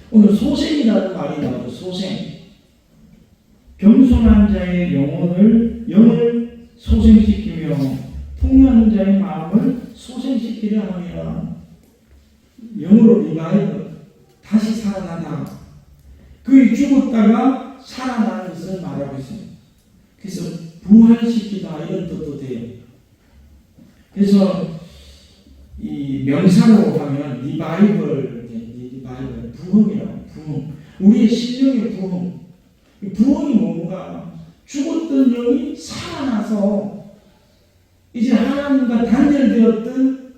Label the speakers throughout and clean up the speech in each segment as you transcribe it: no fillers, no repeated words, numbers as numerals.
Speaker 1: 오늘 소생이라는 말이 나오죠. 소생. 겸손한 자의 영을 소생시키며 통회하는 자의 마음을 소생시키려 함이라. 영으로 리바이벌, 다시 살아나다. 그의 죽었다가 살아나는 것을 말하고 있습니다. 그래서 부활시키다 이런 뜻도 돼요. 그래서 이 명사로 하면 리바이벌, 부흥이라고. 부흥. 우리의 심령의 부흥. 부흥이 뭔가? 죽었던 영이 살아나서 이제 하나님과 단절되었던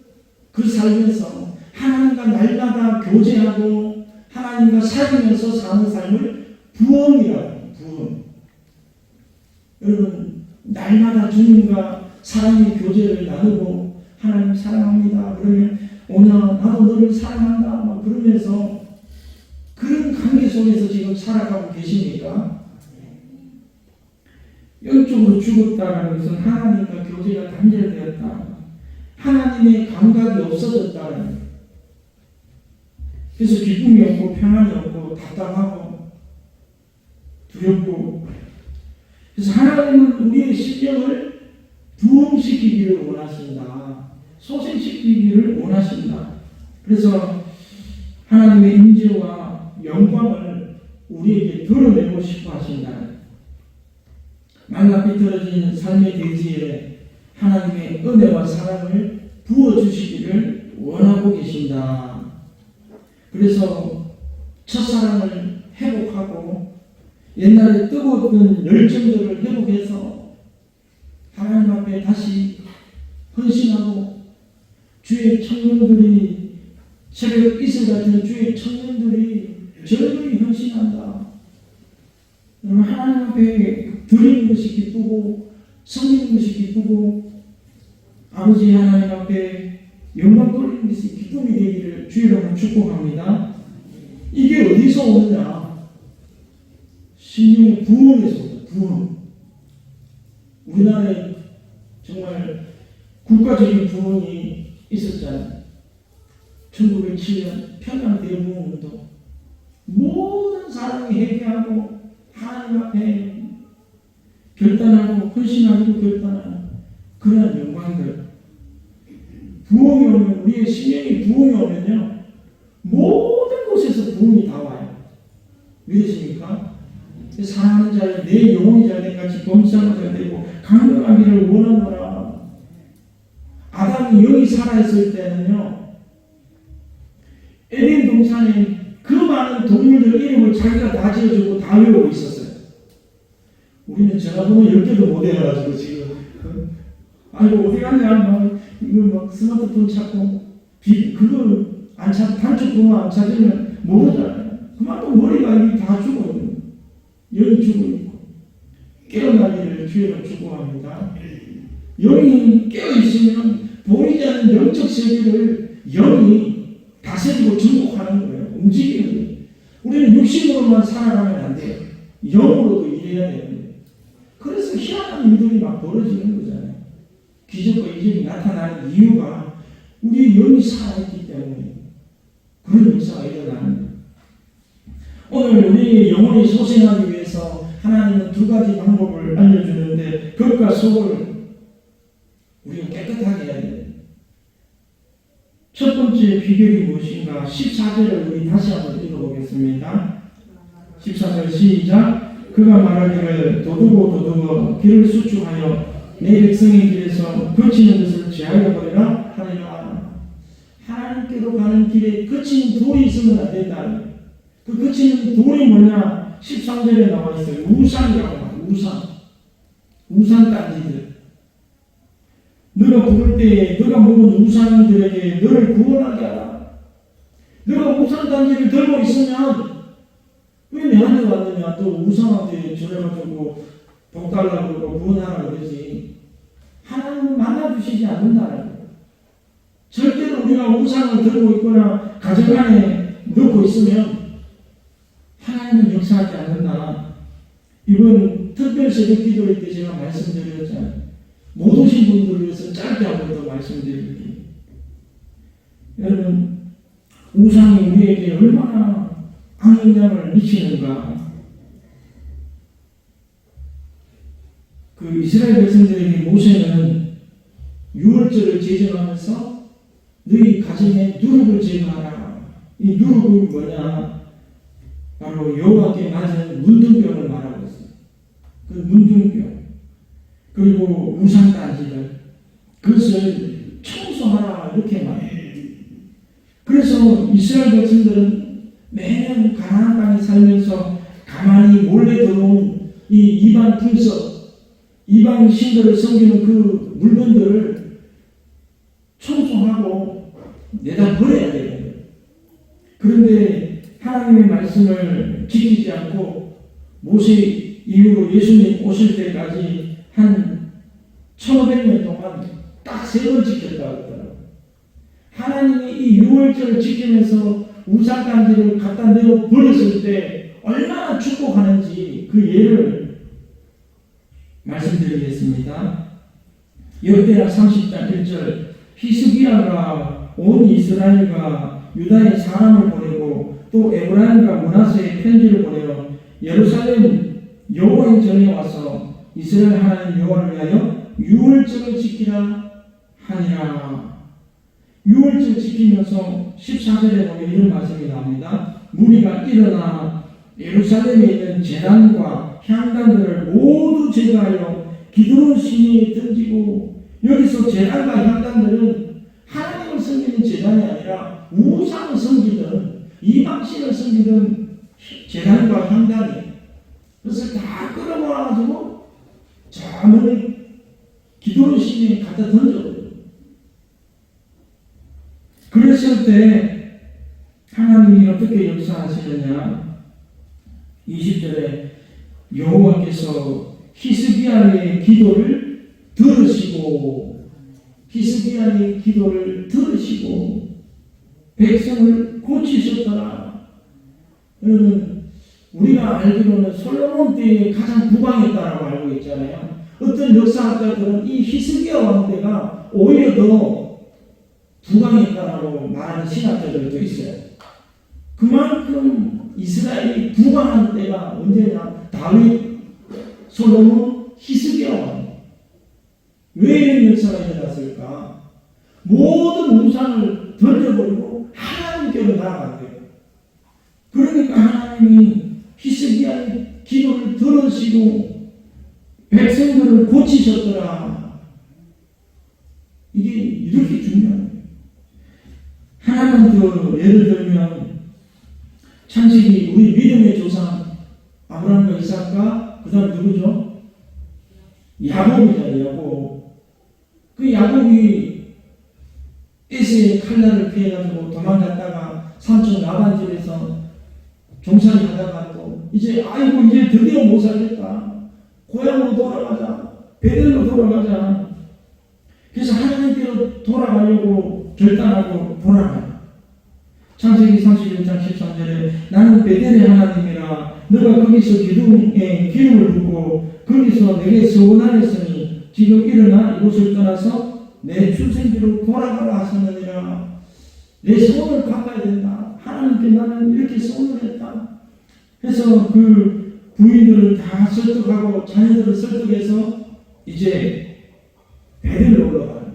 Speaker 1: 그 삶에서 하나님과 날마다 교제하고 하나님과 살면서 사는 삶을 부흥이라고. 부흥. 여러분, 날마다 주님과 사랑의 교제를 나누고 하나님 사랑합니다 그러면 오늘 나도 너를 사랑한다 막 그러면서 그런 관계 속에서 지금 살아가고 계십니까? 영적으로 죽었다는 것은 하나님과 교제가 단절되었다. 하나님의 감각이 없어졌다는 거예요. 그래서 기쁨이 없고 평안이 없고 답답하고 두렵고. 그래서 하나님은 우리의 심령을 부흥시키기를 원하신다. 소생시키기를 원하신다. 그래서 하나님의 임재와 영광을 우리에게 드러내고 싶어 하신다. 말라 비틀어진 삶의 대지에 하나님의 은혜와 사랑을 부어주시기를 원하고 계신다. 그래서 첫사랑을 회복하고 옛날에 뜨거웠던 열정들을 회복해서 하나님 앞에 다시 헌신하고 주의 청년들이 새벽 이슬 같은 주의 청년들이 절절히 헌신한다. 여러분, 하나님 앞에 드리는 것이 기쁘고 섬기는 것이 기쁘고 아버지 하나님 앞에 영광 돌리는 것이 기쁨이 되기를 주의 이름으로 축복합니다. 이게 어디서 오느냐? 심령의 부흥에서 오다. 부흥. 우리나라에 정말 국가적인 부흥이 있었잖아요. 1907년 평양대부흥운동. 모든 사람이 회개하고 하나님 앞에 결단하고 헌신하고 결단하는 그러한 영광들. 부흥이 오면, 우리의 심령이 부흥이 오면요, 모든 곳에서 부흥이 다 와요. 믿으십니까? 사랑하는 자여, 내 영혼이 잘된 같이 범사가 잘되고 강건하기를 원하노라. 아담이 영이 살아있을 때는요, 에덴 동산에 그 많은 동물들 이름을 자기가 다 지어주고 다 외우고 있었어요. 우리는 전화번호 10개도 못 외워가지고 지금 아이고 어디 갔냐 막 이거 막 스마트폰 찾고 그거 안 찾, 단축 번호 안 찾으면 모르잖아요. 그만큼 머리가 다 죽어 있는, 영이 죽어 있고. 깨어나기를 주의로 축복합니다. 영이 깨어있으면 보이지 않는 영적 세계를 영이 다스리고 정복하는 거예요. 움직이는 거예요. 우리는 육신으로만 살아가면 안 돼요. 영으로도 일해야 돼요. 그래서 희한한 일들이 막 벌어지는 거잖아요. 기적과 이적이 나타나는 이유가 우리 영이 살아있기 때문에 그런 역사가 일어나는 거예요. 오늘 우리 영혼이 소생하기 위해서 하나님은 두 가지 방법을 알려주는데 겉과 속을 우리가 깨끗하게 해야 돼요. 첫 번째 비결이 무엇인가? 14절을 우리 다시 한번 읽어보겠습니다. 14절 시작. 그가 말하기를 도두고 길을 수축하여 내 백성의 길에서 거치는 것을 제하여 버리라 하리라. 하나님께로 가는 길에 거치는 돌이 있으면 안 된다. 그 거치는 돌이 뭐냐? 13절에 나와 있어요. 우상이라고 합니다. 우상 딴지들. 너가 부를 때에 너가 먹은 우상들에게 너를 구원하게 하라. 너가 우상 딴지를 들고 있으면 왜 내한테 왔느냐? 또 우상한테 전해가지고 복 달라고 그러고 구원하라 그러지. 하나님은 만나주시지 않는다는 거예요. 절대로 우리가 우상을 들고 있거나 가정 안에 넣고 있으면 하나님은 역사하지 않는다. 이번 특별 새벽 기도회 때 제가 말씀드렸잖아요. 못 오신 분들을 위해서 짧게 한 번 더 말씀드릴게요. 여러분, 우상이 우리에게 얼마나 악영향을 미치는가? 그 이스라엘 백성들에게 모세는 유월절을 제정하면서 너희 가정에 누룩을 제거하라. 이 누룩은 뭐냐? 바로 여호와께 맞은 문둥병을 말하고 있어요. 그 문둥병 그리고 우상단지를 그것을 청소하라 이렇게 말해요. 그래서 이스라엘 백성들은 매년 가나안 땅에 살면서 가만히 몰래 들어온 이 이방 풍습, 이방 신들을 섬기는 그 물건들을 청소하고 내다 버려야 돼요. 그런데 하나님의 말씀을 지키지 않고 모세 이후로 예수님 오실 때까지 한 1500년 동안 딱 3번 지켰다고 하더라고요. 하나님이 이 유월절을 지키면서 우상단지를 갖다 내어 버렸을 때 얼마나 축복하는지 그 예를 말씀드리겠습니다. 역대하 30장 1절 히스기야가 온 이스라엘과 유다의 사람을 보내고 또 에브라임과 므낫세의 편지를 보내어 예루살렘 여호와의 전에 와서 이스라엘 하나님 여호와를 위하여 유월절을 지키라 하니라. 유월절 지키면서 14절에 보면 이런 말씀이 나옵니다. 무리가 일어나 예루살렘에 있는 제단과 향단들을 모두 제거하여 기드론 시내에 던지고, 여기서 제단과 향단들은 하나님을 섬기는 제단이 아니라 우상을 섬기든 이방신을 섬기든 제단과 향단이, 그것을 다 끌어모아가지고 저 멀리 기드론 시내에 갖다 던져버려요. 그랬을 때 하나님이 어떻게 역사하시느냐? 20절에 여호와께서 히스기야의 기도를 들으시고 백성을 고치셨더라. 우리가 알기로는 솔로몬 때에 가장 부강했다라고 알고 있잖아요. 어떤 역사학자들은 이 히스기야 왕 때가 오히려 더 부강했다라고 말하는 신학자들도 있어요. 그만큼 이스라엘이 부강한 때가 언제냐? 다윗, 솔로몬, 히스기야 왕. 왜 이런 역사가 일어났을까? 모든 우상을 던져버리고 하나님께로 나아간 거예요. 그러니까 하나님이 히스기야의 기도를 들으시고 백성들을 고치셨더라. 이게 이렇게 중요한 거예요. 하나만 더 예를 들면 창세기 우리 믿음의 조상 아브라함과 이삭과 그 다음 누구죠? 야곱이잖아요. 야곱. 그 야곱이 에서의 칼날을 피해가지고 도망갔다가 삼촌 라반 집에서 종살이 하다가 또 이제 드디어 못 살겠다. 고향으로 돌아가자. 베델로 돌아가자. 그래서 하나님께로 돌아가려고 결단하고 돌아가요. 창세기 31장 13절에 나는 베델의 하나님이라 너가 거기서 기름을 붓고 거기서 내게 서원하였으니 지금 일어나 이곳을 떠나서 내 출생지로 돌아가라 하셨느니라. 내 소원을 갚아야 된다. 하나님께 나는 이렇게 소원을 했다. 그래서 그 부인들을 다 설득하고 자녀들을 설득해서 이제 베델로 올라가요.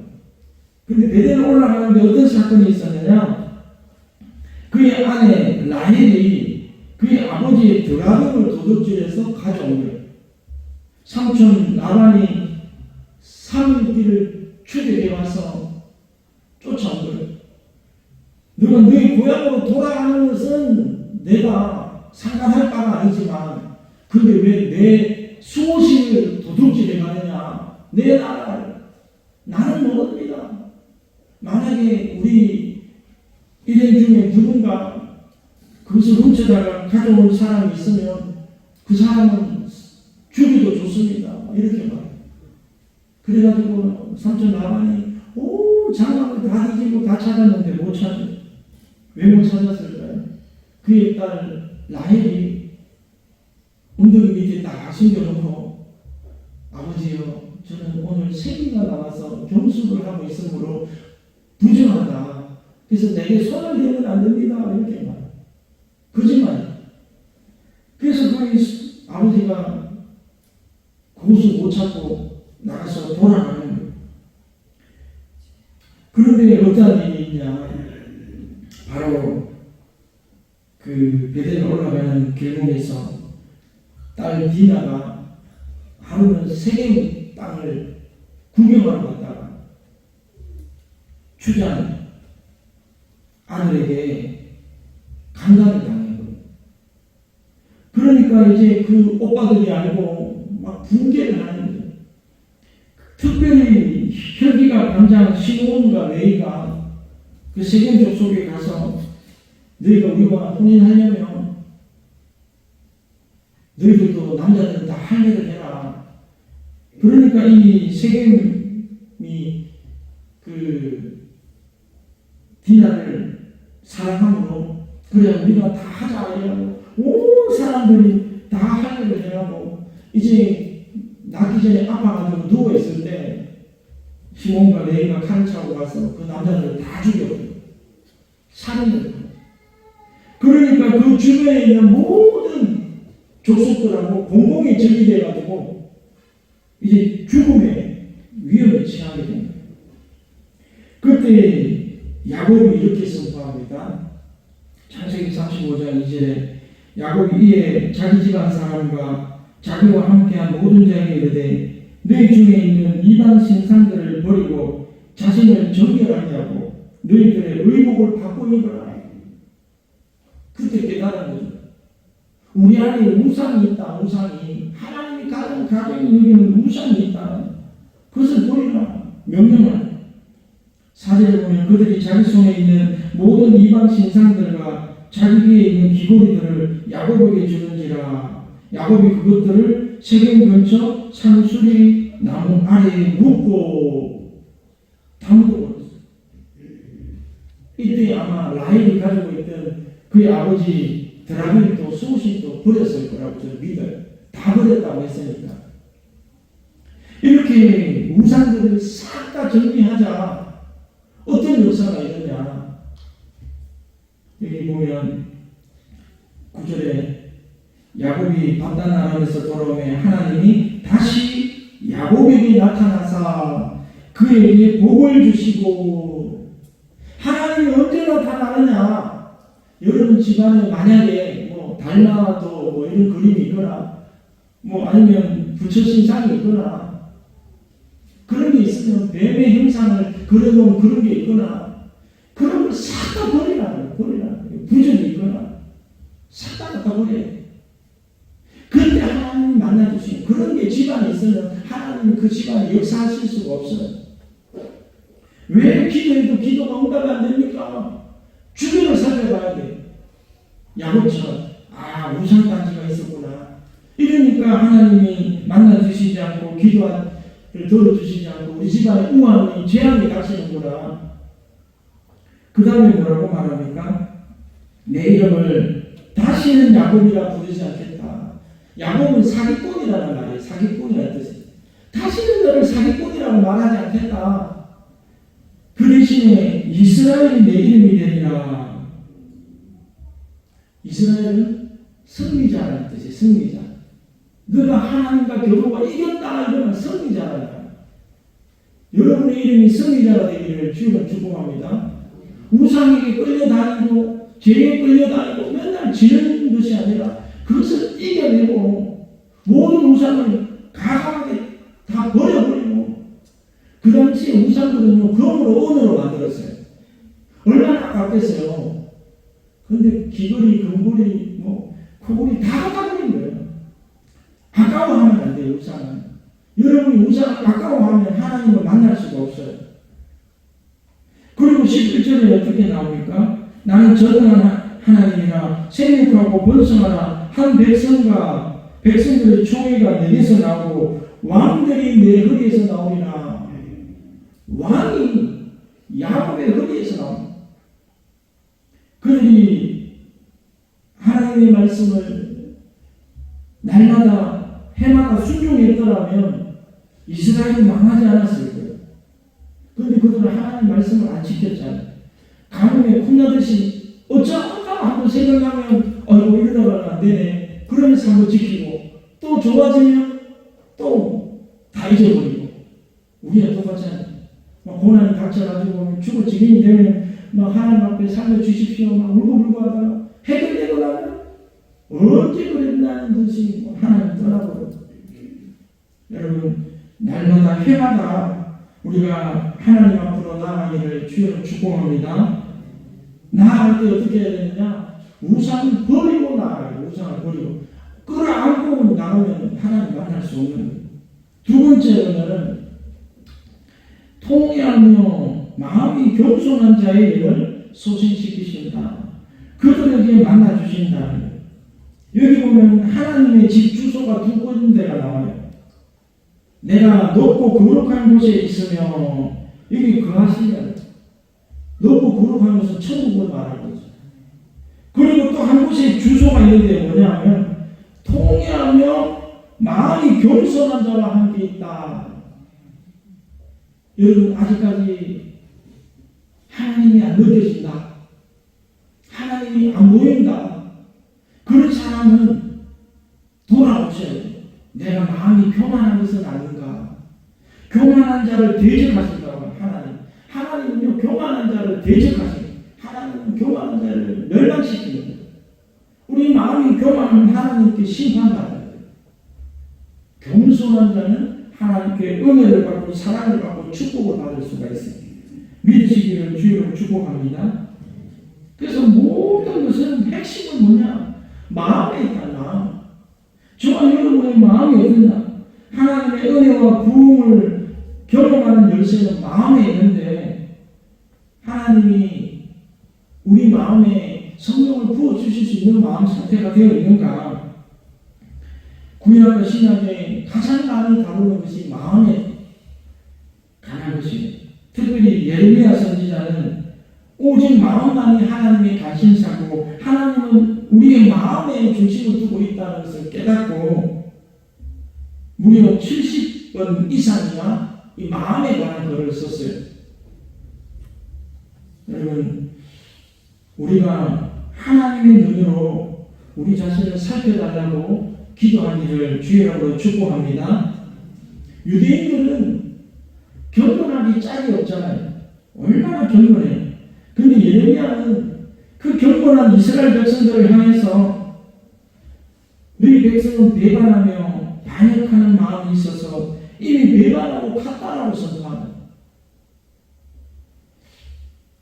Speaker 1: 근데 베델로 올라가는데 어떤 사건이 있었느냐? 그의 아내 라헬이 그의 아버지의 드라곤을 도둑질해서 가져온 거예요. 삼촌 라반이 3일 길을 추격해 와서 쫓아온 거예요. 너가 너희 고향으로 돌아가는 것은 내가 상관할 바가 아니지만 근데 왜 내 수호신을 도둑질해 가느냐? 내 나라를 나는 모릅니다. 만약에 우리 일행 중에 누군가 그것을 훔쳐다가 가져올 사람이 있으면 그 사람은 죽여도 좋습니다. 이렇게 말해요. 그래가지고 삼촌 라반이 장막을 다 뒤지고 다 찾았는데 못 찾아요. 왜 못 찾았을까요? 그의 딸 라헬이 엉덩이 밑에 딱 숨겨놓고 아버지요, 저는 오늘 생기가 나와서 경수를 하고 있으므로 부정하다. 그래서 내게 손을 대면 안 됩니다. 이렇게 말해요. 거짓말. 자기 아버지가 그것을 못 찾고 나가서 돌아가는 거예요. 그런데 어떤 일이 있냐, 바로 그 베델 올라가는 길목에서 딸 디나가 하루는 세겜 땅을 구경하러 갔다가 추장 아들에게 강간을 당한 거예요. 그러니까 이제 그 오빠들이 알고 막 분개를 하는 거예요. 특별히 혈기가 반장 시몬과 레이가 그 세겜 족속에 가서 너희가 우리와 혼인하려면 너희들도 남자들은 다 할례를 해라. 그러니까 이 세겜이 그 디나를 사랑함으로 그래 우리가 다 하자 이러고 온 사람들이 다 할례를 해라고 이제 낳기 전에 아파가지고 누워있을 때 시몬과 레이가 칼을 차고 가서 그 남자들을 다 죽여버려요. 살인을. 그러니까 그 주변에 있는 모든 족속들하고 공공의 적이 돼가지고 이제 죽음의 위험에 처하게 됩니다. 그때 야곱이 이렇게 선포합니다. 창세기 35장 2절에 야곱이 이에 자기 집안 사람과 자기와 함께한 모든 자에게 이르되 너희 중에 있는 이방 신상들을 버리고 자신을 정결하게 너희들의 의복을 바꾸니거라. 그때 깨달은 거죠. 우리 안에 우상이 있다. 우상이 하나님이 가장 가정이 여기는 우상이 있다. 그것을 버리라. 명령하라. 4절에 보면 그들이 자기 손에 있는 모든 이방 신상들과 자기 위에 있는 귀고리들을 야곱에게 주는지라. 야곱이 그것들을 세겜 근처 산수리 나무 아래에 묻고 다 묻어버렸어요. 이때 아마 라헬이 가지고 있던 그의 아버지 드라곤도 수호신도 버렸을 거라고 저는 믿어요. 다 버렸다고 했으니까. 이렇게 우상들을 싹 다 정리하자. 어떤 역사가 있느냐. 여기 보면 9절에 야곱이 paddan 아람에서 돌아오매 하나님이 다시 야곱에게 나타나사 그에게 복을 주시고. 하나님이 언제 나타나느냐. 여러분 집안에 만약에 뭐 달마도 뭐 이런 그림이 있거나 뭐 아니면 부처 신상이 있거나 그런 게 있으면 뱀의 형상을 그려놓은 그런 게 있거나 그런 걸 싹 다 버리라는 부적이 있거나 싹 다 갖다 버려야 돼. 그런데 하나님이 만나주신 그런 게 집안에 있으면 하나님은 그 집안에 역사하실 수가 없어요. 왜 기도해도 기도가 응답이 안 됩니까? 주변을 살펴봐야 돼. 야곱처럼 우상단지가 있었구나. 이러니까 하나님이 만나주시지 않고 기도를 들어주시지 않고 우리 집안에 우환이 재앙이 닥치는구나. 그 다음에 뭐라고 말합니까? 내 이름을 다시는 야곱이라 부르지 않겠다. 야곱은 사기꾼이라는 말이에요. 사기꾼이라는 뜻이에요. 다시는 너를 사기꾼이라고 말하지 않겠다. 그 대신에 이스라엘이 내 이름이 되리라. 이스라엘은 승리자라는 뜻이에요. 승리자. 너가 하나님과 겨루어 이겼다 이러면 승리자라는 거예요. 여러분의 이름이 승리자가 되기를 주님은 축복합니다. 우상에게 끌려다니고 죄에 끌려다니고 맨날 지는 것이 아니라 그것을 이겨내고 모든 우상을 가감하게 다 버려버리고. 그 당시에 우상들은요 금으로 은으로 만들었어요. 얼마나 아깝겠어요. 그런데 귀걸이, 금고리, 코걸이 다 갖다 버린 거예요. 아까워하면 안 돼요. 우상은. 여러분이 우상을 아까워하면 하나님을 만날 수가 없어요. 그리고 11절에 어떻게 나옵니까? 나는 전능한 하나님이라 생육하고 번성하라. 한 백성과 백성들의 총회가 내게서 나오고 왕들이 내 허리에서 나오리라. 왕이 야곱의 허리에서 나옵니다. 그들이 하나님의 말씀을 날마다 해마다 순종했더라면 이스라엘이 망하지 않았을 거예요. 그런데 그들은 하나님 말씀을 안 지켰잖아요. 가뭄에 콩나듯이 어쩌다 한번 생각하면 이러다가는 안 되네. 그러면서 그래서 한번 지키고 또 좋아지면 또 다 잊어버리고 우리가 똑같잖아요. 막 고난이 닥쳐가지고 죽을 지경이 되면 막 하나님 앞에 살려주십시오 막 울고불고 하다가 해결되고 나면 언제 그랬나는 듯이 하나님 떠나버려. 여러분 날마다 해마다 우리가 하나님 앞으로 나아가기를 주여로 축복합니다. 나아갈 때 어떻게 해야 되느냐? 우상을 버리고 나아가요. 우상을 버리고 끌어안고 나가면 하나님 만날 수 없는 거예요. 두 번째로는 통회하며 마음이 겸손한 자의 일을 소생시키신다. 그들에게 만나주신다. 여기 보면 하나님의 집 주소가 두 군데가 나와요. 내가 높고 거룩한 곳에 있으며 여기 거하시면 높고 거룩한 곳은 천국을 말하는 거죠. 그리고 또 한 곳에 주소가 있는데 뭐냐면 통회하며 마음이 겸손한 자와 함께 있다. 여러분 아직까지 하나님이 안 느껴진다. 하나님이 안 보인다. 그런 사람은 돌아오셔야 돼요. 내가 마음이 교만한 것은 아닌가. 교만한 자를 대적하신다고 하나님. 하나님은요 교만한 자를 대적하시고 하나님은 교만한 자를 멸망시키는 거예요. 우리 마음이 교만하면 하나님께 심판받아야 돼요. 겸손한 자는 하나님께 은혜를 받고 사랑을 받고 축복을 받을 수가 있습니다. 믿으시기를 주여로 축복합니다. 그래서 모든 것은 핵심은 뭐냐? 마음에 있다. 마음. 저와 여러분의 마음이 어딨나? 하나님의 은혜와 부흥을 경험하는 열쇠는 마음에 있는데 하나님이 우리 마음에 성령을 부어주실 수 있는 마음 상태가 되어 있는가? 구약과 신약에 가장 많이 다루는 것이 마음에 관한 것이에요. 특별히 예레미야 선지자는 오직 마음만이 하나님의 관심사고 하나님은 우리의 마음에 중심을 두고 있다는 것을 깨닫고 무려 70번 이상이나 이 마음에 관한 글을 썼어요. 여러분 우리가 하나님의 눈으로 우리 자신을 살펴달라고 기도하기를 주여로 축복합니다. 유대인들은 경건하기 짝이 없잖아요. 얼마나 경건해요. 근데 예레미야는 그 경건한 이스라엘 백성들을 향해서 너희 백성은 배반하며 반역하는 마음이 있어서 이미 배반하고 갔다라고 선포하는.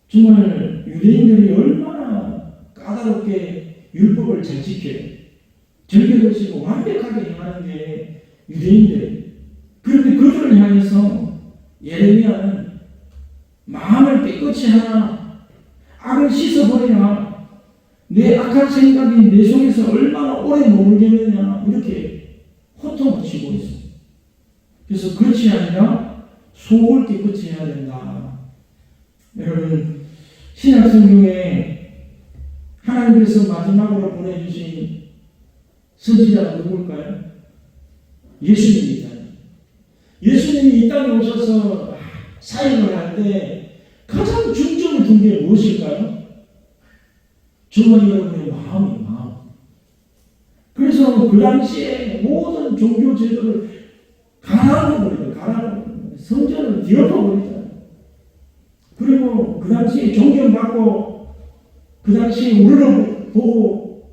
Speaker 1: 정말 유대인들이 얼마나 까다롭게 율법을 잘 지켜요. 절개를 지고 완벽하게 행하는 게 유대인들. 그런데 그들을 향해서 예레미야는 마음을 깨끗이 하라. 악을 씻어버리라. 내 악한 생각이 내 속에서 얼마나 오래 머물겠느냐. 이렇게 호통을 치고 있어요. 그래서 그렇지 아니라 속을 깨끗이 해야 된다. 여러분 신약 성경에 하나님께서 마지막으로 보내주신 선지자가 누굴까요? 예수님이잖아요. 예수님이 이 땅에 오셔서 사역을 할 때 가장 중점을 둔 게 무엇일까요? 저와 여러분의 마음이에요. 마음. 그래서 그 당시에 모든 종교 제도를 가라앉혀 버리죠. 가라앉혀 버리죠. 성전을 뒤엎어 버리잖아요. 그리고 그 당시에 존경받고 그 당시에 우리를 보고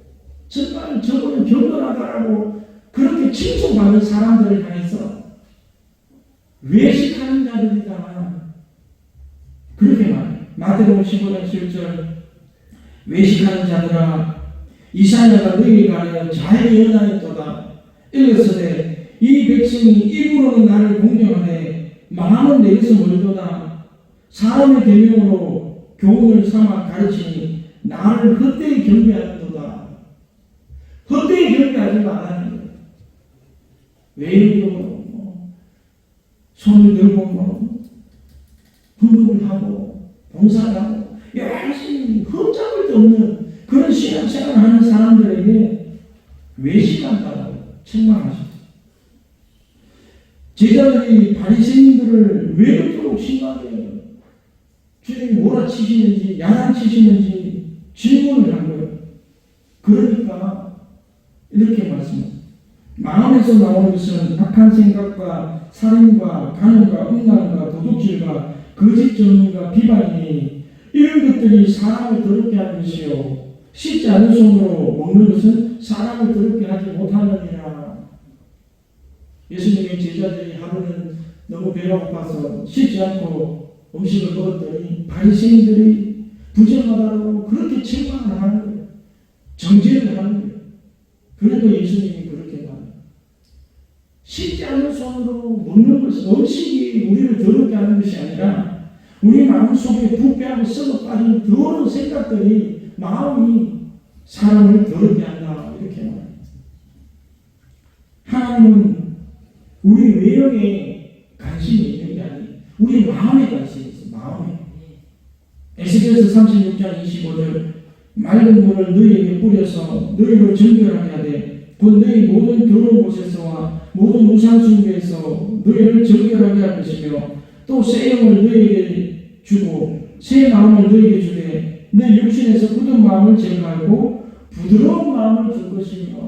Speaker 1: 정말 저분은 경건하다라고 그렇게 칭송받는 사람들을 향해서 외식하는 자들이다. 그렇게 말해요. 마태복음 15장 7절 외식하는 자들아 이사야가 너희에게 가려 잘 예언하였도다. 읽었으되 이 백성이 입으로는 나를 공경하되 마음은 내게서 멀도다. 사람의 계명으로 교훈을 삼아 가르치니 나를 헛되이 경배하는도다. 헛되이 경배하지 말라는 거예요. 외형적으로 손을 들고 헌금을 하고 봉사를 하고 열심히 흠잡을 데 없는 그런 신앙생활을 하는 사람들에게 외식한다고 책망하십니다. 제자들이 바리새인들을 왜 그토록 심하게 주님이 몰아치시는지 야단치시는지 질문을 한 거예요. 그러니까 이렇게 말씀합니다. 마음에서 나오는 것은 악한 생각과 살인과 간음과 음란과 도둑질과 거짓 전문과 비방이니 이런 것들이 사람을 더럽게 하는 것이요 씻지 않은 손으로 먹는 것은 사람을 더럽게 하지 못하느니라. 예수님의 제자들이 하루는 너무 배가 고파서 씻지 않고 음식을 먹었더니 바리새인들이 부정하다고 그렇게 책망을 하는 거예요. 정죄를 하는 거예요. 그래도 예수님이 그렇게 말해요. 씻지 않은 손으로 먹는 것은 음식이 우리를 더럽게 하는 것이 아니라 우리 마음속에 부패하고 썩어 빠진 더러운 생각들이 마음이 사람을 더럽게 한다 이렇게 말해요. 하나님은 우리 외형에 관심이 있는 게 아니에요. 우리 마음에 관심이 있어요. 마음에. 에스겔서 36장 25절 맑은 물을 너희에게 뿌려서 너희를 정결하게 하되 곧 너희 모든 더러운 곳에서와 모든 우상 숭배에서 너희를 정결하게 할 것이며 또 새 영을 너희에게 주고 새 마음을 너희에게 주되 내 육신에서 굳은 마음을 제거하고 부드러운 마음을 줄 것이며.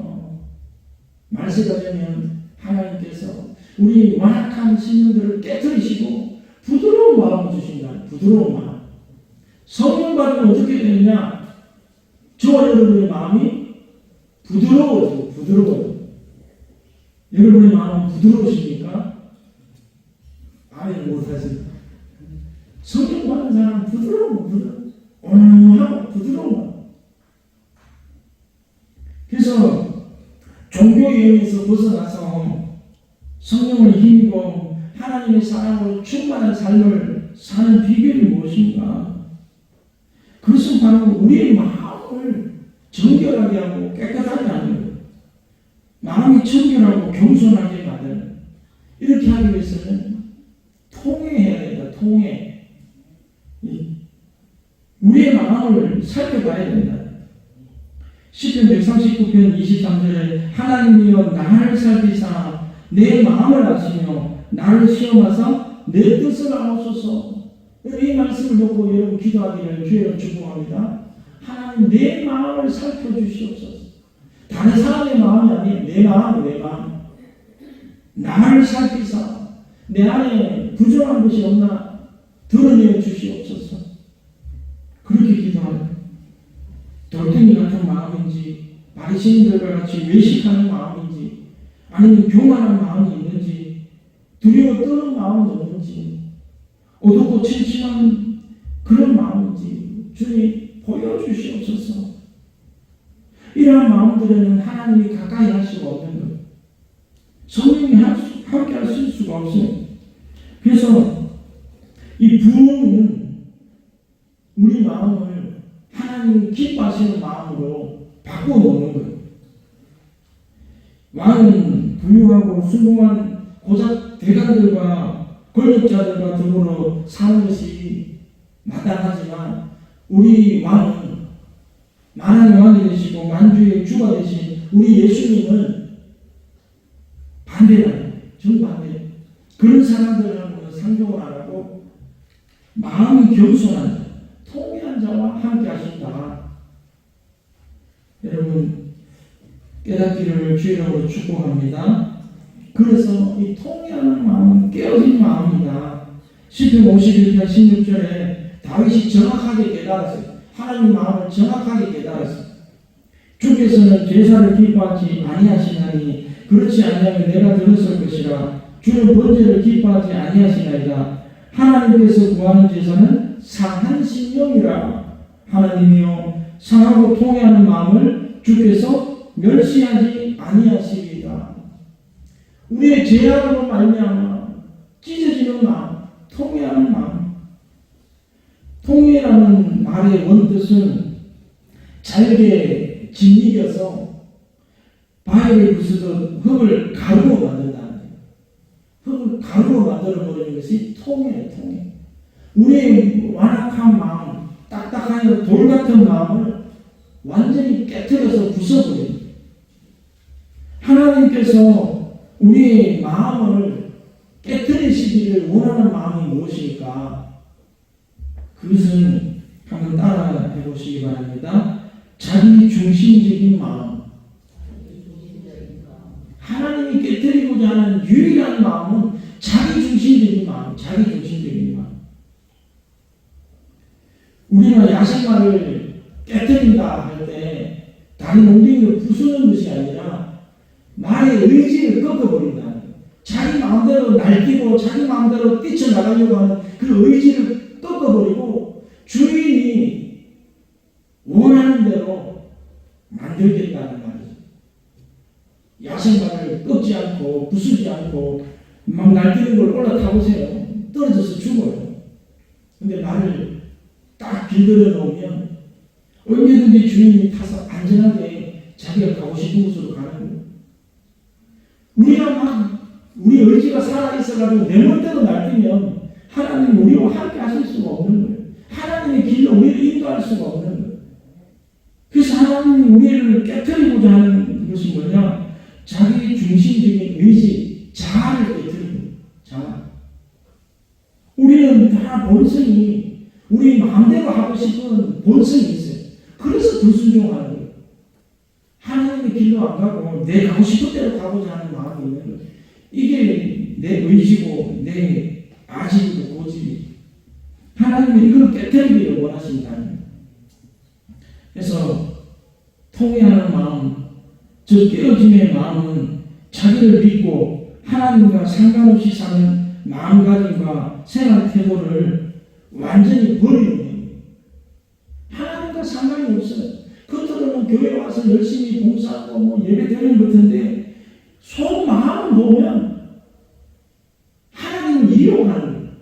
Speaker 1: 말세가 되면 하나님께서 우리 완악한 신령들을 깨뜨리시고 부드러운 마음을 주신다. 부드러운 마음. 성령 받으면 어떻게 되느냐? 저와 여러분의 마음이 부드러워져요. 부드러워요. 여러분의 마음은 부드러우십니까? 아멘 못하세요. 성령 받는 사람은 부드러워. 온유하고 부드러워. 그래서 종교의형에서 벗어나서 성령을 힘입어 하나님의 사랑으로 충만한 삶을 사는 비결이 무엇인가? 그것은 바로 우리의 마음을 정결하게 하고 깨끗하게 하는 거예요. 마음이 정결하고 겸손하게 만드는. 이렇게 하기 위해서는 통회해야 된다. 통회. 우리의 마음을 살펴봐야 된다. 시편 139편 23절에 하나님이여 나를 살피사 내 마음을 아시며 나를 시험하사 내 뜻을 아옵소서. 이 말씀을 놓고 여러분 기도하기를 주의로 축복합니다. 하나님 내 마음을 살펴주시옵소서. 다른 사람의 마음이 아니에요. 내 마음, 내 마음. 나를 살피사 내 안에 부정한 것이 없나 드러내어 주시옵소서. 그렇게 기도합니다. 돌덩이 같은 마음인지 바리새인들과 같이 외식하는 마음인지 아니면 교만한 마음이 있는지 두려워 떠는 마음이 없는지 어둡고 침침한 그런 마음인지 주님 보여주시옵소서. 이러한 마음들에는 하나님이 가까이 할 수가 없는 거예요. 성령이 함께 하실 수가 없어요. 그래서 이 부흥은 우리 마음을 하나님이 기뻐하시는 마음으로 바꿔놓는 거예요. 왕은 부유하고 숭고한 고작 대관들과 권력자들과 더불어 사는 것이 마땅하지만 우리 왕은 만왕의 왕이 되시고 만주의 주가 되신 우리 예수님은 반대다. 정반대. 그런 사람들하고는 상종을 안 하고 마음이 겸손한 자, 통회한 자와 함께 하신다. 여러분 깨닫기를 주의로 축복합니다. 그래서 이 통회하는 마음은 깨어진 마음이다. 시편 51편 16절에 다윗이 정확하게 깨달았어요. 하나님 마음을 정확하게 깨달았어요. 주께서는 제사를 기뻐하지 아니하시나니 그렇지 아니하면 내가 들었을 것이라. 주는 번제를 기뻐하지 아니하시나이다. 하나님께서 구하는 제사는 상한 심령이라. 하나님이여 상하고 통회하는 마음을 주께서 멸시하지 아니하시리이다. 우리의 죄악으로 말미암아 찢어지는 마음, 통회하는 마음. 통회라는 말의 원뜻은 잘게 짓이겨서 바위를 부수듯 흙을 가루로 만든다는 거예요. 흙을 가루로 만들어버리는 것이 통회예요. 통회. 우리의 완악한 마음, 딱딱한 돌 같은 마음을 완전히 깨뜨려서 부숴버려요. 하나님께서 우리의 마음을 깨뜨리시기를 원하는 마음이 무엇일까? 그것은 한번 따라해 보시기 바랍니다. 자기 중심적인 마음. 하나님 하는 유일한 마음은 자기중심적인 마음, 자기중심적인 마음. 우리가 야생마를 깨뜨린다 할 때 다른 엉덩이를 부수는 것이 아니라 말의 의지를 꺾어버린다. 자기 마음대로 날뛰고 자기 마음대로 뛰쳐나가려고 하는 그 의지를 꺾어버리고 주인이 원하는 대로 만들겠다는 말이죠. 야생마를 꺾지 않고 부수지 않고 막 날뛰는 걸 올라타보세요. 떨어져서 죽어요. 근데 말을 딱 길들여 놓으면 언제든지 주인이 타서 안전하게 자기가 가고 싶은 곳으로 가는 거예요. 우리가 막 우리 의지가 살아있어가지고 내 멋대로 날뛰면 하나님이 우리와 함께 하실 수가 없는 거예요. 하나님의 길로 우리를 인도할 수가 없는 거예요. 그래서 하나님이 우리를 깨뜨리고자 하는 것이 뭐냐? 자기 중심적인 의지, 자아를 깨뜨리는 거예요. 자아. 우리는 다 본성이 우리 마음대로 하고 싶은 본성이 있어요. 그래서 불순종하는 거예요. 하나님의 길로 안 가고 내 가고 싶은 대로 가고자 하는 마음이 있는 거예요. 이게 내 의지고 내 아집이고 고집이. 하나님은 이걸 깨뜨리기를 원하신다는 거예요. 그래서 통회하는 마음, 저 깨어짐의 마음은 자기를 믿고 하나님과 상관없이 사는 마음가짐과 생활 태도를 완전히 버리는 거예요. 하나님과 상관이 없어요. 겉으로는 교회 와서 열심히 봉사하고 뭐 예배 드리는 것 같은데 속 마음을 보면 하나님을 이용하는 거예요.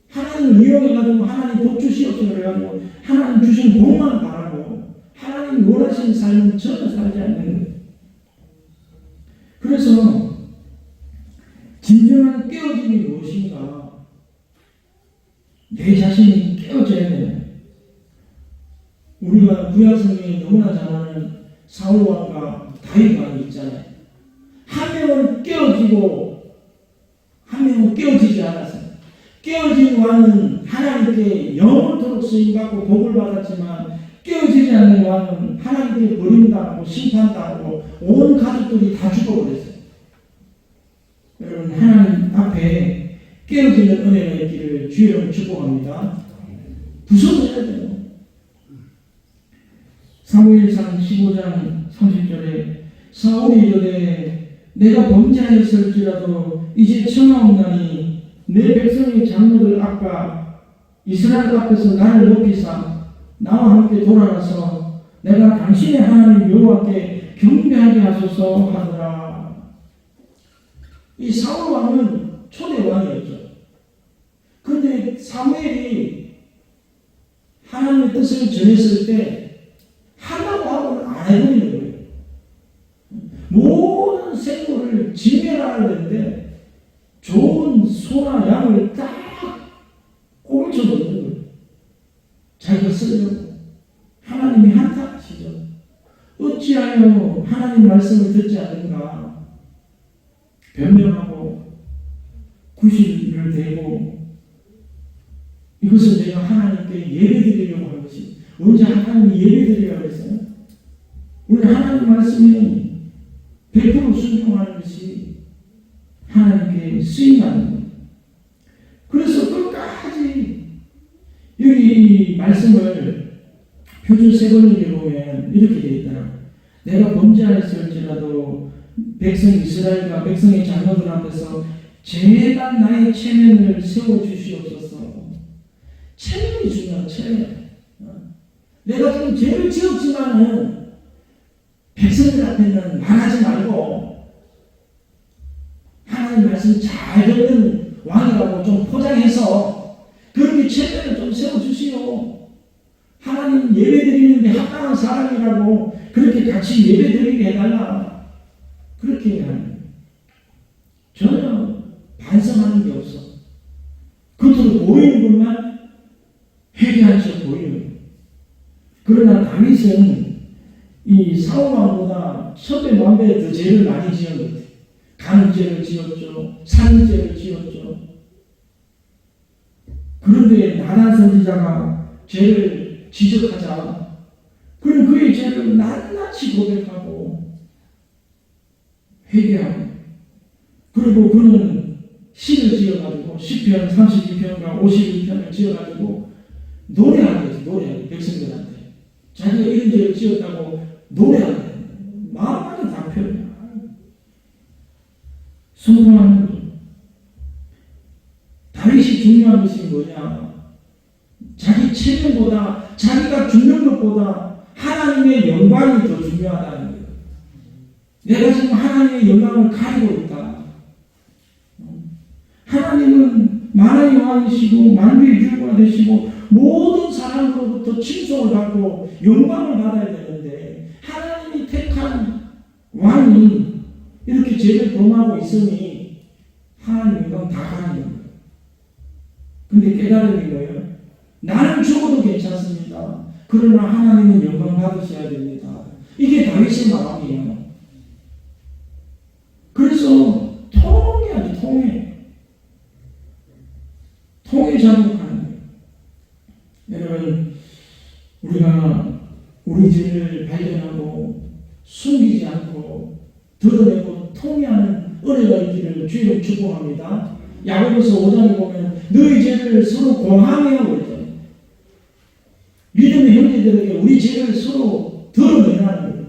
Speaker 1: 하나님을 이용해가지고 하나님 복 주시옵소서 그래가지고 하나님 주신 복만 바라고 하나님이 원하시는 삶은 전혀 살지 않는 거예요. 그래서 진정한 깨어짐이 무엇인가? 내 자신이 깨어져야 돼요. 우리가 구약성경에 너무나 잘 아는 사울왕과 다윗왕이 있잖아요. 한 명은 깨어지고 한 명은 깨어지지 않았어요. 깨어진 왕은 하나님께 영원토록 쓰임받고 복을 받았지만 깨어지지 않는 왕은 하나님께 버림당하고 심판당하고 온 가족들이 다 죽어버렸어요. 여러분 하나님 앞에 깨어지는 은혜가 있기를 주여 축복합니다. 부서져야 돼요. 사무엘상 15장 30절에 사울이 이르되 내가 범죄하였을지라도 이제 청하옵나니 내 백성의 장로들 앞과 이스라엘 앞에서 나를 높이사 나와 함께 돌아가서 내가 당신의 하나님 여호와께 경배하게 하소서 하더라. 이 사울 왕은 초대 왕이었죠. 그런데 사무엘이 하나님의 뜻을 전했을 때 하려고 하고는 안 해버리는 거예요. 모든 생물을 진멸하려 했는데 좋은 소나 양을 딱 꼴쳐 넣는 거예요. 자기가 쓰려고. 하나님이 한탄하시죠. 어찌하여 하나님 말씀을 듣지 않는가? 변명하고 구실을 대고 이것은 내가 하나님께 예배드리려고 한 것이 언제 하나님이 예배드리려고 했어요? 우리 하나님 말씀이 100% 순종하는 것이 하나님께 쓰임받는 거예요. 그래서 끝까지 여기 이 말씀을 표준 세번역에 보면 이렇게 되어 있더라고요. 내가 범죄하였을지라도 백성 이스라엘과 백성의 장로들 앞에서 제발 나의 체면을 세워주시옵소서. 체면이 중요한 체면. 내가 지금 죄를 지었지만은 백성들 앞에는 말하지 말고 하나님 말씀 잘 듣는 왕이라고 좀 포장해서 그렇게 체면을 좀 세워주시오. 하나님 예배드리는데 합당한 사람이라고 그렇게 같이 예배드리게 해달라. 그렇게 하는 전혀 반성하는 게 없어. 겉으로 보이는 것만 회개한 척 보이는 거예요. 그러나 다윗은 이 사울왕보다 천배 만배 더 죄를 많이 지은 것 같아요. 간음죄를 지었죠. 살인죄를 지었죠. 그런데 나단 선지자가 죄를 지적하자 그럼 그의 죄를 낱낱이 고백하고 회개하고 그리고 그는 시를 지어가지고 시편 32편과 51편을 지어가지고 노래하게 노래 백성들한테 자기가 이런 죄를 지었다고 노래하게 마음만이 다 표현해. 성공하는 거죠. 다윗이 중요한 것이 뭐냐? 자기 체면보다 자기가 죽는 것보다 하나님의 영광이 더 중요하다는 거예요. 내가 지금 하나님의 영광을 가지고 있다. 하나님은 만왕의 왕이시고 만주의 주가 되시고 모든 사람으로부터 칭송을 받고 영광을 받아야 되는데 하나님이 택한 왕이 이렇게 죄를 범하고 있으니 하나님 영광 다 가는 거예요. 근데 깨달음이 뭐예요? 나는 죽어도 괜찮습니다. 그러나 하나님은 영광 받으셔야 됩니다. 이게 다윗의 마음이에요. 그래서 통해야지 통해 자복하는 거예요. 여러분, 우리가 우리 죄를 발견하고 숨기지 않고 드러내고 통해하는 은혜가 있기를 주의로 축복합니다. 야고보서 5장에 보면 너희 죄를 서로 공함해요 그랬잖아요. 믿음의 형제들에게 우리 죄를 서로 드러내라는 거예요.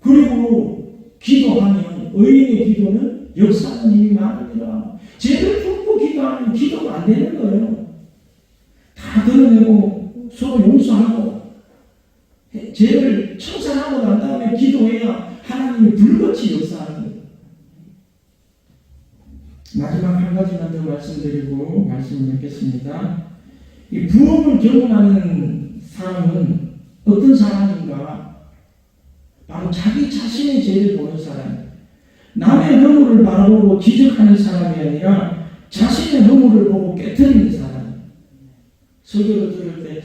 Speaker 1: 그리고 기도하면 의인의 기도는 역사하는 힘이 많으니라. 죄를 품고 기도하면 기도가 안 되는 거예요. 다 드러내고 서로 용서하고 죄를 청산하고 난 다음에 기도해야 하나님이 불같이 역사하는 거예요. 마지막 한 가지만 더 말씀드리고 말씀을 맺겠습니다. 이 부흥을 경험하는 사람은 어떤 사람인가? 바로 자기 자신의 죄를 보는 사람. 남의 허물을 바라보고 지적하는 사람이 아니라 자신의 허물을 보고 깨트리는 사람. 설교를 들을 때,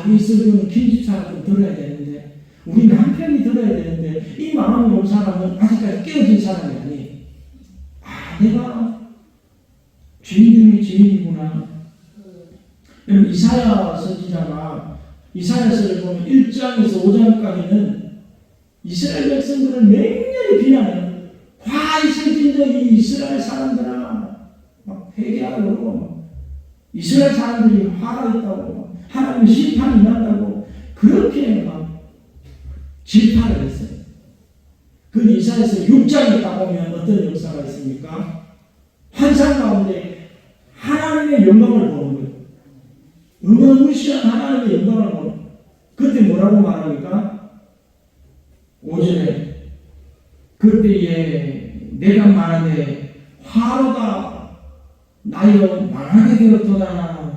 Speaker 1: 이 설교는 김집사가 좀 들어야 되는데, 우리 남편이 들어야 되는데, 이 마음이 온 사람은 아직까지 깨어진 사람이 아니에요. 내가 죄인 중에 죄인이구나. 여러분, 이사야 선지자가 이사야서를 보면 1장에서 5장까지는 이스라엘 백성들을 맹렬히 비난해요. 화 있을진저 이 이스라엘 사람들아, 막 회개하고 이스라엘 사람들이 화가 있다고 하나님의 심판이 난다고 그렇게 막 질타를 했어요. 근데 이사야서 6장에 가보면 어떤 역사가 있습니까? 환상 가운데 하나님의 영광을 보는 거예요. 어마무시한 하나님의 영광을 보는 거예요. 그때 뭐라고 말합니까? 5절에 그때에 내가 말하되 화로다 나여 망하게 되었도다.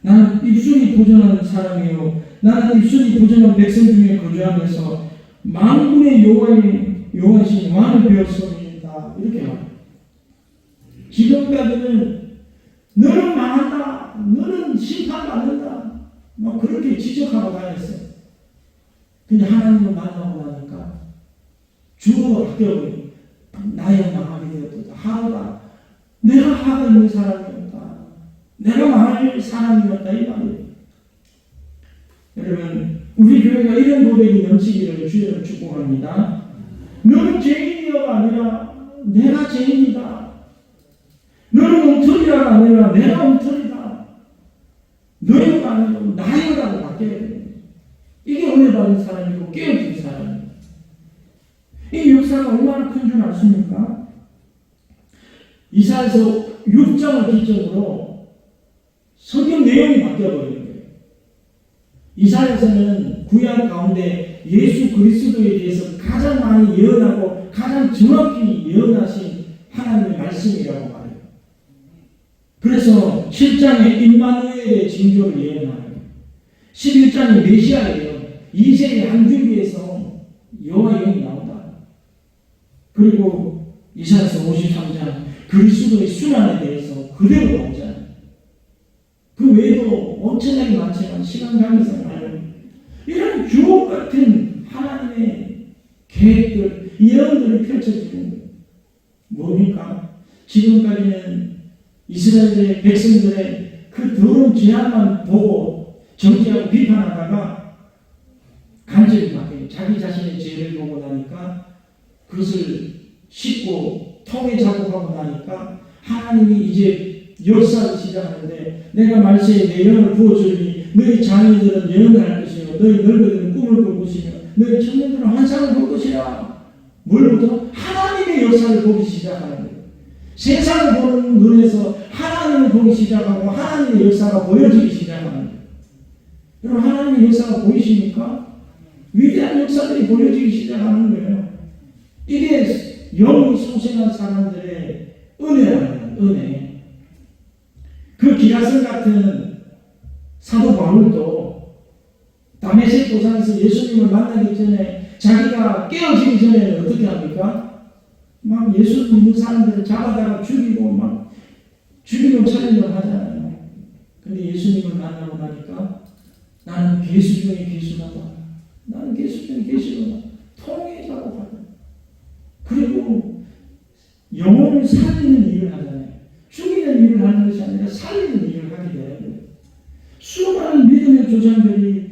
Speaker 1: 나는 입술이 부정한 사람이요 나는 입술이 부정한 백성 중에 거주하면서 만군의 여호와신 왕을 배웠습니다. 이렇게 말합니다. 지금까지는 너는 망한다, 너는 심판받는다, 막 그렇게 지적하고 다녔어요. 근데 하나님을 만나고 나니까 주어로 바뀌어버려요. 나의 망하게 되었다. 하루다. 내가 화가 있는 사람이었다. 내가 망할 사람이었다. 이 말이에요. 여러분, 우리 교회가 이런 고백이 넘치기를 주여를 축복합니다. 너는 죄인이여가 아니라 내가 죄인이다. 너는 엉터리가 아니라 내가 엉터리다. 너희가 아니라 나여라고 바뀌어야 돼요. 이게 은혜 받은 사람이고 깨어진 사람이에요. 이 역사가 얼마나 큰 줄 아십니까? 이사야서 6장을 기점으로 성경 내용이 바뀌어버린 거예요. 이사야서는 구약 가운데 예수 그리스도에 대해서 가장 많이 예언하고 가장 정확히 예언하신 하나님의 말씀이라고 말해요. 그래서 7장에 임마누엘의 징조를 예언하고 11장이 메시아예요. 2세의 한줄기에서 여호와의 영이 나온다. 그리고 이사야서 53장 그리스도의 순환에 대해서 그대로 나오잖아요. 그 외에도 엄청나게 많지만 시간 관계상 말하는 이런 주옥 같은 하나님의 계획들, 예언들이 펼쳐지는 거예요. 뭡니까? 지금까지는 이스라엘의 백성들의 그 더러운 죄악만 보고 정죄하고 비판하다가 간절히 바뀌어요. 자기 자신의 죄를 보고 나니까 그것을 씻고 통에 작업하고 나니까 하나님이 이제 역사를 시작하는데 내가 말세에 내 영을 부어주니 너희 장인들은 예언을 할 것이요 너희 늙은이들은 꿈을 볼 것이며 너희 청년들은 환상을 볼 것이라. 뭘부터? 하나님의 역사를 보기 시작하는 거예요. 세상을 보는 눈에서 하나님을 보기 시작하고 하나님의 역사가 보여지기 시작하는 거예요. 여러분 하나님의 역사가 보이십니까? 위대한 역사들이 보여지기 시작하는 거예요. 이게 영이 소생한 사람들의 은혜라는 은혜. 그 기라성 같은 사도 바울도 다메섹 도상에서 예수님을 만나기 전에 자기가 깨어지기 전에는 어떻게 합니까? 막 예수 믿는 사람들을 잡아다가 죽이고 막 죽이는 촬영을 하잖아요. 근데 예수님을 만나고 나니까 나는 괴수 중에 괴수하다. 나는 괴수 중에 괴수하다. 통해 작업하다. 그리고 영혼을 살리는 일을 하잖아요. 죽이는 일을 하는 것이 아니라 살리는 일을 하게 되는 거예요. 수많은 믿음의 조상들이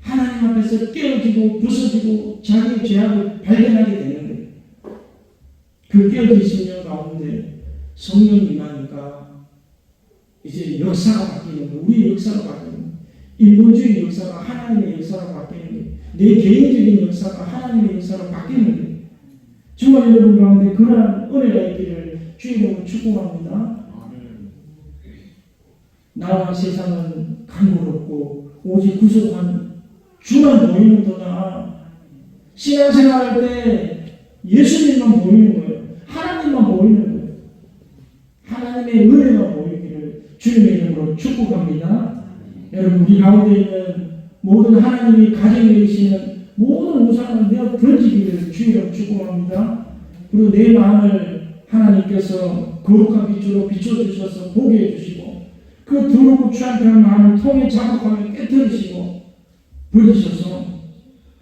Speaker 1: 하나님 앞에서 깨어지고 부서지고 자기의 죄악을 발견하게 되는 거예요. 그 깨어지신 영 가운데 성령이 임하니까 이제 역사가 바뀌는 거예요. 우리의 역사가 바뀌는 거예요. 인본주의 역사가 하나님의 역사가 바뀌는 거예요. 내 개인적인 역사가 하나님의 역사가 바뀌는 거예요. 정말 여러분 가운데 그러한 은혜가 있기를 주의 이름으로 축복합니다. 나와 세상은 간고롭고 오직 구속한 주만 보이는 도다. 신앙생활할 때 예수님만 보이는 거예요. 하나님만 보이는 거예요. 하나님의 은혜가 보이기를 주님의 이름으로 축복합니다. 여러분 우리 가운데 있는 모든 하나님이 가정에 계시는 모든 우상을 내어 던지기를 주의로 축복합니다. 그리고 내 마음을 하나님께서 거룩한 빛으로 비춰주셔서 보게 해주시고 그 더럽고 추악한 마음을 통해 자극하며 깨뜨리시고 버리셔서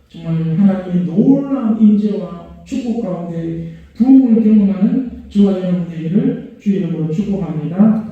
Speaker 1: 정말 하나님의 놀라운 인재와 축복 가운데 부흥을 경험하는 저와 여러분 되기를 주의 이름으로 축복합니다.